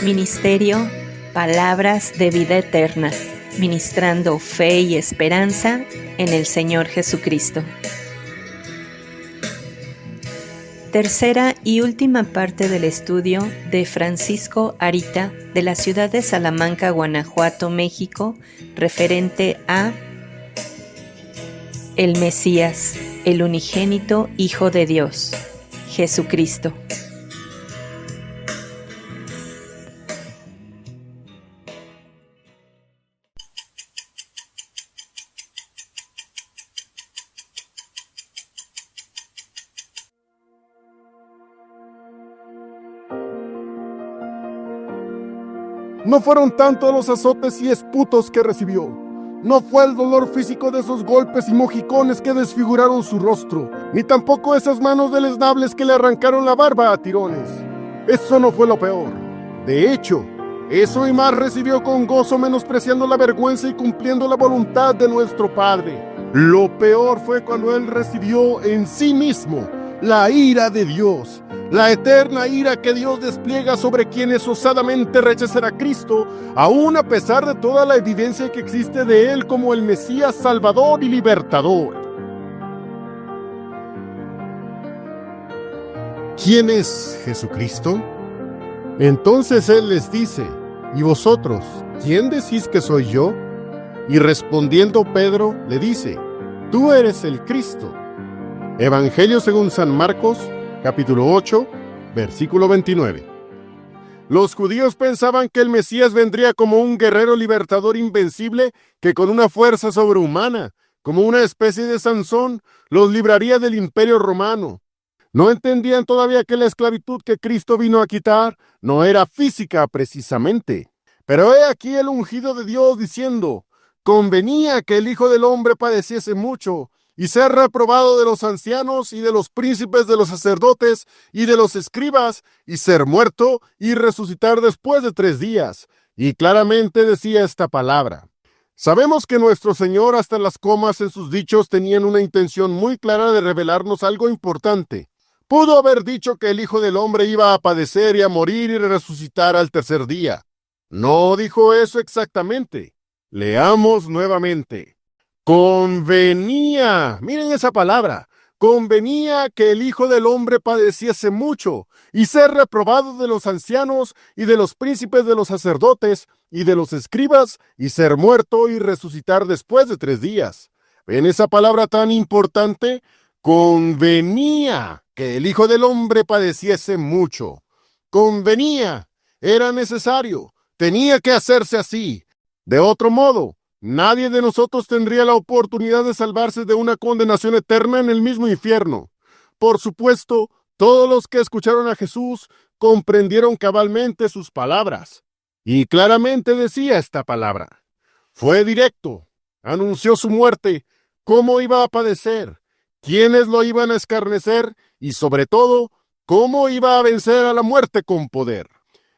Ministerio Palabras de Vida Eterna, ministrando fe y esperanza en el Señor Jesucristo. Tercera y última parte del estudio de Francisco Arita de la ciudad de Salamanca, Guanajuato, México, referente a el Mesías, el unigénito Hijo de Dios, Jesucristo. No fueron tanto los azotes y esputos que recibió. No fue el dolor físico de esos golpes y mojicones que desfiguraron su rostro, ni tampoco esas manos deleznables que le arrancaron la barba a tirones. Eso no fue lo peor. De hecho, eso y más recibió con gozo, menospreciando la vergüenza y cumpliendo la voluntad de nuestro Padre. Lo peor fue cuando él recibió en sí mismo la ira de Dios, la eterna ira que Dios despliega sobre quienes osadamente rechazan a Cristo, aún a pesar de toda la evidencia que existe de Él como el Mesías Salvador y Libertador. ¿Quién es Jesucristo? Entonces Él les dice: ¿y vosotros, quién decís que soy yo? Y respondiendo Pedro le dice: tú eres el Cristo. Evangelio según San Marcos, capítulo 8, versículo 29. Los judíos pensaban que el Mesías vendría como un guerrero libertador invencible que con una fuerza sobrehumana, como una especie de Sansón, los libraría del imperio romano. No entendían todavía que la esclavitud que Cristo vino a quitar no era física precisamente. Pero he aquí el ungido de Dios diciendo: convenía que el Hijo del Hombre padeciese mucho, y ser reprobado de los ancianos y de los príncipes de los sacerdotes y de los escribas, y ser muerto y resucitar después de 3 días. Y claramente decía esta palabra. Sabemos que nuestro Señor, hasta las comas en sus dichos, tenían una intención muy clara de revelarnos algo importante. Pudo haber dicho que el Hijo del Hombre iba a padecer y a morir y resucitar al 3er día. No dijo eso exactamente. Leamos nuevamente. Convenía, miren esa palabra, convenía que el Hijo del Hombre padeciese mucho y ser reprobado de los ancianos y de los príncipes de los sacerdotes y de los escribas y ser muerto y resucitar después de 3 días. ¿Ven esa palabra tan importante? Convenía que el Hijo del Hombre padeciese mucho. Convenía, era necesario, tenía que hacerse así. De otro modo, nadie de nosotros tendría la oportunidad de salvarse de una condenación eterna en el mismo infierno. Por supuesto, todos los que escucharon a Jesús comprendieron cabalmente sus palabras. Y claramente decía esta palabra. Fue directo, anunció su muerte, cómo iba a padecer, quiénes lo iban a escarnecer y, sobre todo, cómo iba a vencer a la muerte con poder.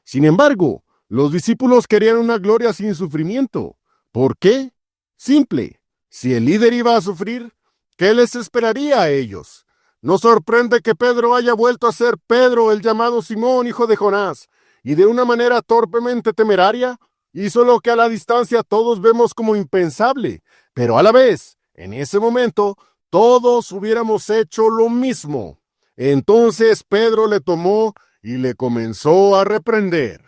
Sin embargo, los discípulos querían una gloria sin sufrimiento. ¿Por qué? Simple. Si el líder iba a sufrir, ¿qué les esperaría a ellos? No sorprende que Pedro haya vuelto a ser Pedro, el llamado Simón, hijo de Jonás, y de una manera torpemente temeraria, hizo lo que a la distancia todos vemos como impensable, pero a la vez, en ese momento, todos hubiéramos hecho lo mismo. Entonces Pedro le tomó y le comenzó a reprender.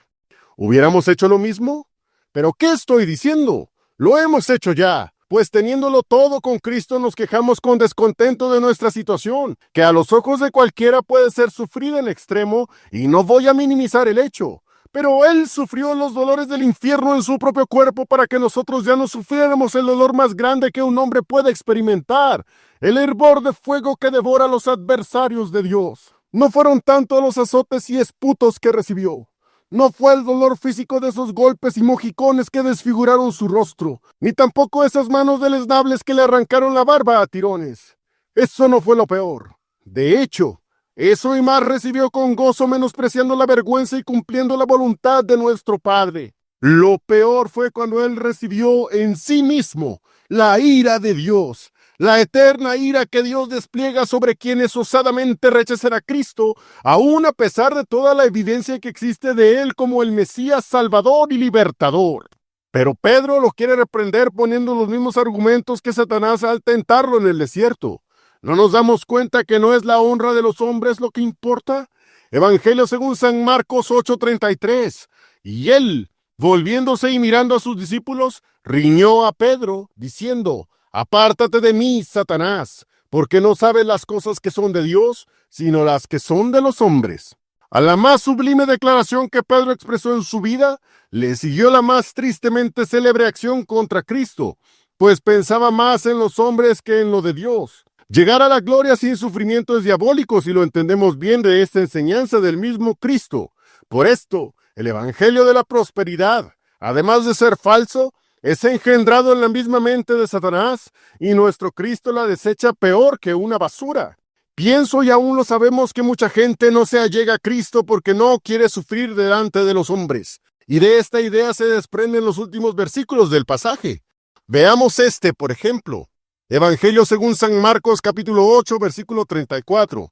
¿Hubiéramos hecho lo mismo? ¿Pero qué estoy diciendo? Lo hemos hecho ya, pues teniéndolo todo con Cristo nos quejamos con descontento de nuestra situación, que a los ojos de cualquiera puede ser sufrida en extremo, y no voy a minimizar el hecho. Pero Él sufrió los dolores del infierno en su propio cuerpo para que nosotros ya no sufriéramos el dolor más grande que un hombre puede experimentar, el hervor de fuego que devora a los adversarios de Dios. No fueron tanto los azotes y esputos que recibió. No fue el dolor físico de esos golpes y mojicones que desfiguraron su rostro, ni tampoco esas manos deleznables que le arrancaron la barba a tirones. Eso no fue lo peor. De hecho, eso y más recibió con gozo, menospreciando la vergüenza y cumpliendo la voluntad de nuestro Padre. Lo peor fue cuando Él recibió en sí mismo la ira de Dios, la eterna ira que Dios despliega sobre quienes osadamente rechazan a Cristo, aun a pesar de toda la evidencia que existe de Él como el Mesías Salvador y Libertador. Pero Pedro lo quiere reprender poniendo los mismos argumentos que Satanás al tentarlo en el desierto. ¿No nos damos cuenta que no es la honra de los hombres lo que importa? Evangelio según San Marcos 8:33. Y él, volviéndose y mirando a sus discípulos, riñó a Pedro, diciendo: Apártate de mí, Satanás, porque no sabes las cosas que son de Dios, sino las que son de los hombres. A la más sublime declaración que Pedro expresó en su vida, le siguió la más tristemente célebre acción contra Cristo, pues pensaba más en los hombres que en lo de Dios. Llegar a la gloria sin sufrimiento es diabólico si lo entendemos bien de esta enseñanza del mismo Cristo. Por esto, el Evangelio de la prosperidad, además de ser falso, es engendrado en la misma mente de Satanás, y nuestro Cristo la desecha peor que una basura. Pienso, y aún lo sabemos, que mucha gente no se allega a Cristo porque no quiere sufrir delante de los hombres. Y de esta idea se desprenden los últimos versículos del pasaje. Veamos por ejemplo. Evangelio según San Marcos capítulo 8, versículo 34.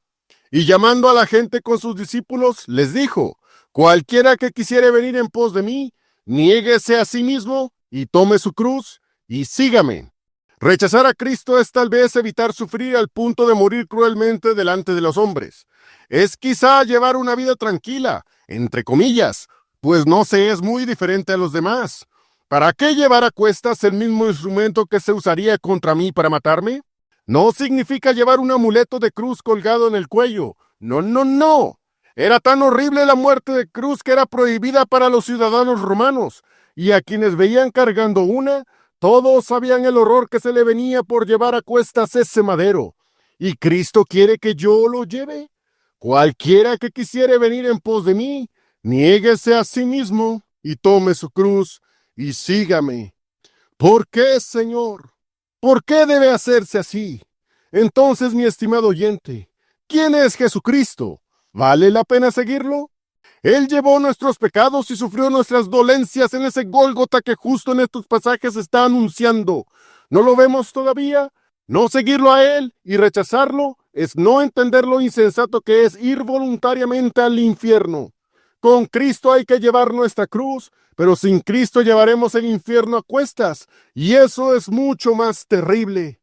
Y llamando a la gente con sus discípulos, les dijo: Cualquiera que quisiere venir en pos de mí, niéguese a sí mismo y tome su cruz y sígame. Rechazar a Cristo es tal vez evitar sufrir al punto de morir cruelmente delante de los hombres. Es quizá llevar una vida tranquila, entre comillas, pues no se es muy diferente a los demás. ¿Para qué llevar a cuestas el mismo instrumento que se usaría contra mí para matarme? No significa llevar un amuleto de cruz colgado en el cuello. No, no, no. Era tan horrible la muerte de cruz que era prohibida para los ciudadanos romanos, y a quienes veían cargando una, todos sabían el horror que se le venía por llevar a cuestas ese madero. ¿Y Cristo quiere que yo lo lleve? Cualquiera que quisiere venir en pos de mí, niéguese a sí mismo y tome su cruz y sígame. ¿Por qué, Señor? ¿Por qué debe hacerse así? Entonces, mi estimado oyente, ¿quién es Jesucristo? ¿Vale la pena seguirlo? Él llevó nuestros pecados y sufrió nuestras dolencias en ese Gólgota que justo en estos pasajes está anunciando. ¿No lo vemos todavía? No seguirlo a Él y rechazarlo es no entender lo insensato que es ir voluntariamente al infierno. Con Cristo hay que llevar nuestra cruz, pero sin Cristo llevaremos el infierno a cuestas, y eso es mucho más terrible.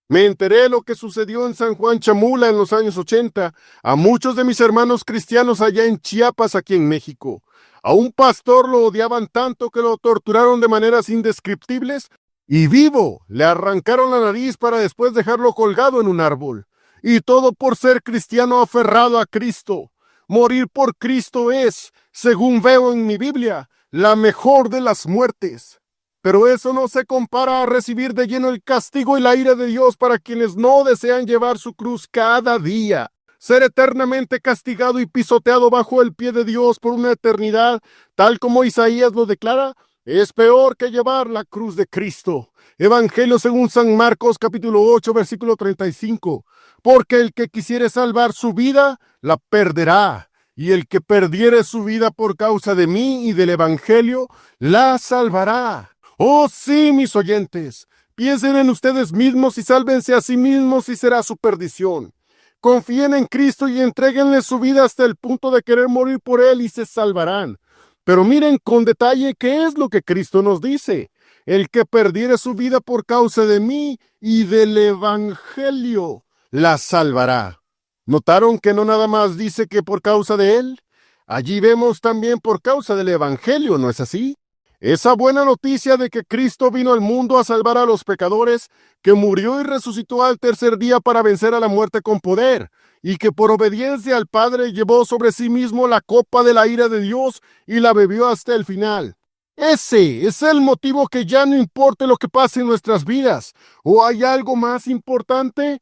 Me enteré lo que sucedió en San Juan Chamula en los años 80, a muchos de mis hermanos cristianos allá en Chiapas, aquí en México. A un pastor lo odiaban tanto que lo torturaron de maneras indescriptibles, y vivo le arrancaron la nariz para después dejarlo colgado en un árbol. Y todo por ser cristiano aferrado a Cristo. Morir por Cristo es, según veo en mi Biblia, la mejor de las muertes. Pero eso no se compara a recibir de lleno el castigo y la ira de Dios para quienes no desean llevar su cruz cada día. Ser eternamente castigado y pisoteado bajo el pie de Dios por una eternidad, tal como Isaías lo declara, es peor que llevar la cruz de Cristo. Evangelio según San Marcos capítulo 8, versículo 35. Porque el que quisiere salvar su vida, la perderá. Y el que perdiere su vida por causa de mí y del Evangelio, la salvará. Oh sí, mis oyentes, piensen en ustedes mismos y sálvense a sí mismos y será su perdición. Confíen en Cristo y entréguenle su vida hasta el punto de querer morir por Él y se salvarán. Pero miren con detalle qué es lo que Cristo nos dice. El que perdiere su vida por causa de mí y del Evangelio, la salvará. ¿Notaron que no nada más dice que por causa de Él? Allí vemos también por causa del Evangelio, ¿no es así? Esa buena noticia de que Cristo vino al mundo a salvar a los pecadores, que murió y resucitó al tercer día para vencer a la muerte con poder, y que por obediencia al Padre llevó sobre sí mismo la copa de la ira de Dios y la bebió hasta el final. Ese es el motivo que ya no importe lo que pase en nuestras vidas. ¿O hay algo más importante?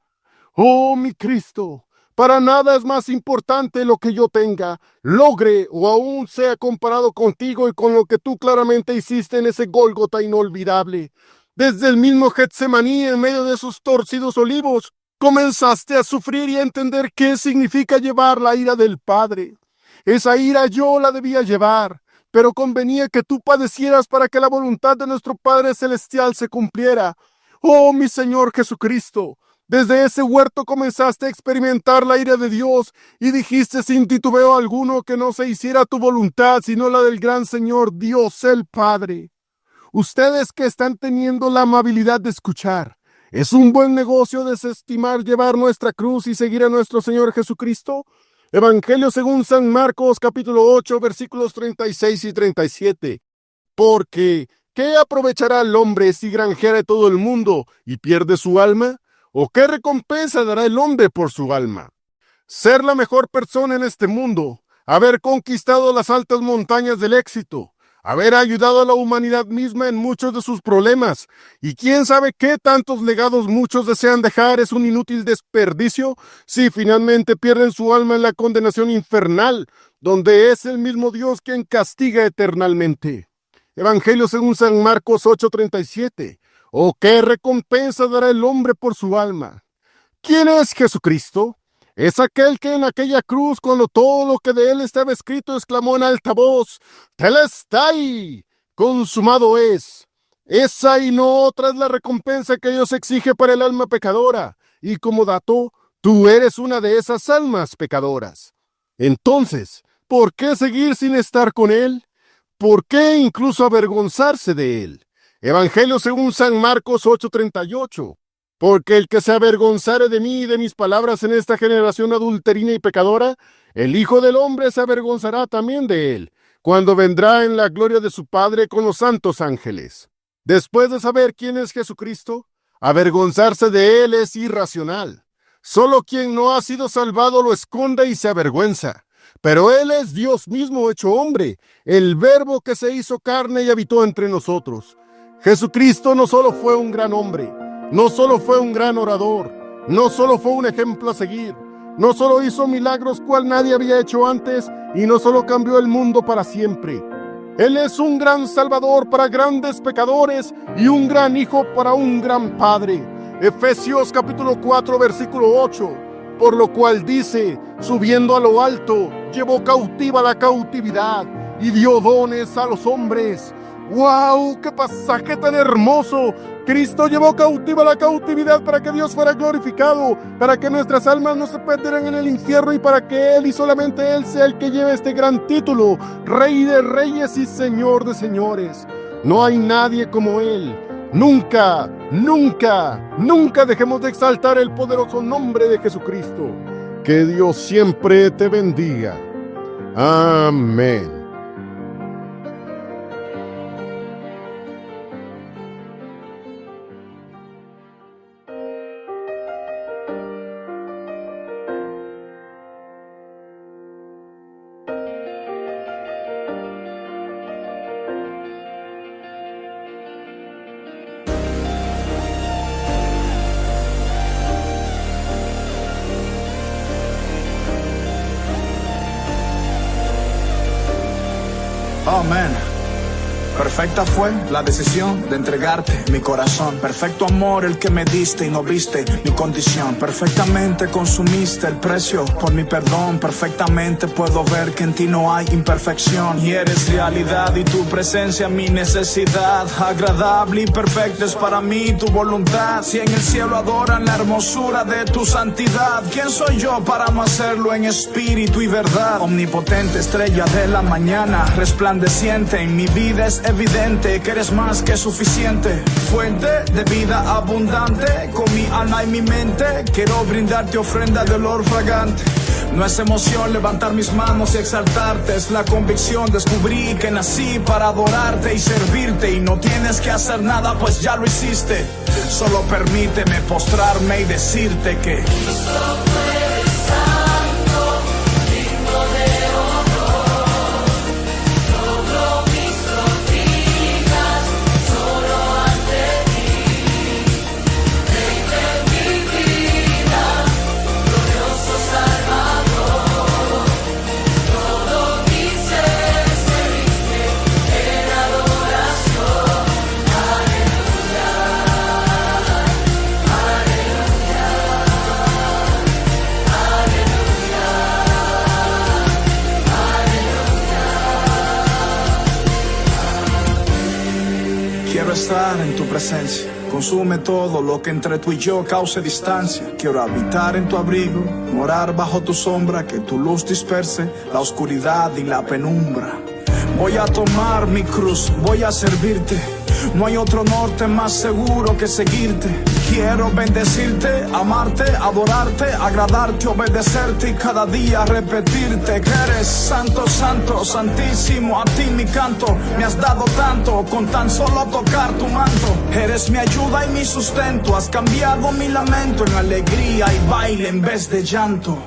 Oh, mi Cristo, para nada es más importante lo que yo tenga, logre o aún sea comparado contigo y con lo que tú claramente hiciste en ese Gólgota inolvidable. Desde el mismo Getsemaní, en medio de esos torcidos olivos, comenzaste a sufrir y a entender qué significa llevar la ira del Padre. Esa ira yo la debía llevar, pero convenía que tú padecieras para que la voluntad de nuestro Padre Celestial se cumpliera. Oh, mi Señor Jesucristo, desde ese huerto comenzaste a experimentar la ira de Dios y dijiste sin titubeo alguno que no se hiciera tu voluntad, sino la del gran Señor Dios el Padre. Ustedes que están teniendo la amabilidad de escuchar, ¿es un buen negocio desestimar llevar nuestra cruz y seguir a nuestro Señor Jesucristo? Evangelio según San Marcos, capítulo 8, versículos 36 y 37. Porque, ¿qué aprovechará el hombre si granjeare todo el mundo y pierde su alma? ¿O qué recompensa dará el hombre por su alma? Ser la mejor persona en este mundo, haber conquistado las altas montañas del éxito, haber ayudado a la humanidad misma en muchos de sus problemas, y quién sabe qué tantos legados muchos desean dejar, es un inútil desperdicio si finalmente pierden su alma en la condenación infernal, donde es el mismo Dios quien castiga eternamente. Evangelio según San Marcos 8:37. ¿O qué recompensa dará el hombre por su alma? ¿Quién es Jesucristo? Es aquel que en aquella cruz, cuando todo lo que de él estaba escrito, exclamó en alta voz: Telestai, consumado es. Esa y no otra es la recompensa que Dios exige para el alma pecadora. Y como dato, tú eres una de esas almas pecadoras. Entonces, ¿por qué seguir sin estar con él? ¿Por qué incluso avergonzarse de él? Evangelio según San Marcos 8:38. Porque el que se avergonzare de mí y de mis palabras en esta generación adulterina y pecadora, el Hijo del Hombre se avergonzará también de él, cuando vendrá en la gloria de su Padre con los santos ángeles. Después de saber quién es Jesucristo, avergonzarse de él es irracional. Solo quien no ha sido salvado lo esconde y se avergüenza. Pero él es Dios mismo hecho hombre, el Verbo que se hizo carne y habitó entre nosotros. Jesucristo no solo fue un gran hombre, no solo fue un gran orador, no solo fue un ejemplo a seguir, no solo hizo milagros cual nadie había hecho antes y no solo cambió el mundo para siempre. Él es un gran salvador para grandes pecadores y un gran hijo para un gran padre. Efesios capítulo 4 versículo 8. Por lo cual dice: subiendo a lo alto, llevó cautiva la cautividad y dio dones a los hombres. ¡Wow! ¡Qué pasaje tan hermoso! Cristo llevó cautiva la cautividad para que Dios fuera glorificado, para que nuestras almas no se perdieran en el infierno y para que Él y solamente Él sea el que lleve este gran título, Rey de Reyes y Señor de Señores. No hay nadie como Él. Nunca, nunca, nunca dejemos de exaltar el poderoso nombre de Jesucristo. Que Dios siempre te bendiga. Amén. Amén. Perfecta fue la decisión de entregarte mi corazón. Perfecto amor el que me diste y no viste mi condición. Perfectamente consumiste el precio por mi perdón. Perfectamente puedo ver que en ti no hay imperfección. Y eres realidad y tu presencia mi necesidad. Agradable y perfecta es para mí tu voluntad. Si en el cielo adoran la hermosura de tu santidad, ¿quién soy yo para no hacerlo en espíritu y verdad? Omnipotente estrella de la mañana, resplandeciente en mi vida es evidente que eres más que suficiente. Fuente de vida abundante, con mi alma y mi mente quiero brindarte ofrenda de olor fragante. No es emoción levantar mis manos y exaltarte, es la convicción, descubrí que nací para adorarte y servirte. Y no tienes que hacer nada pues ya lo hiciste, solo permíteme postrarme y decirte que estar en tu presencia, Consume todo lo que entre tú y yo cause distancia. Quiero habitar en tu abrigo, morar bajo tu sombra, que tu luz disperse la oscuridad y la penumbra. Voy a tomar mi cruz, voy a servirte. No hay otro norte más seguro que seguirte. Quiero bendecirte, amarte, adorarte, agradarte, obedecerte y cada día repetirte que eres santo, santo, santísimo. A ti mi canto, me has dado tanto con tan solo tocar tu manto. Eres mi ayuda y mi sustento, has cambiado mi lamento en alegría y baile en vez de llanto.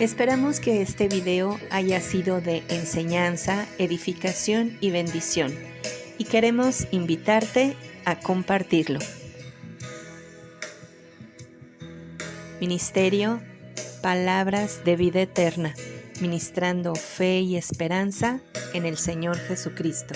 Esperamos que este video haya sido de enseñanza, edificación y bendición, y queremos invitarte a compartirlo. Ministerio Palabras de Vida Eterna, ministrando fe y esperanza en el Señor Jesucristo.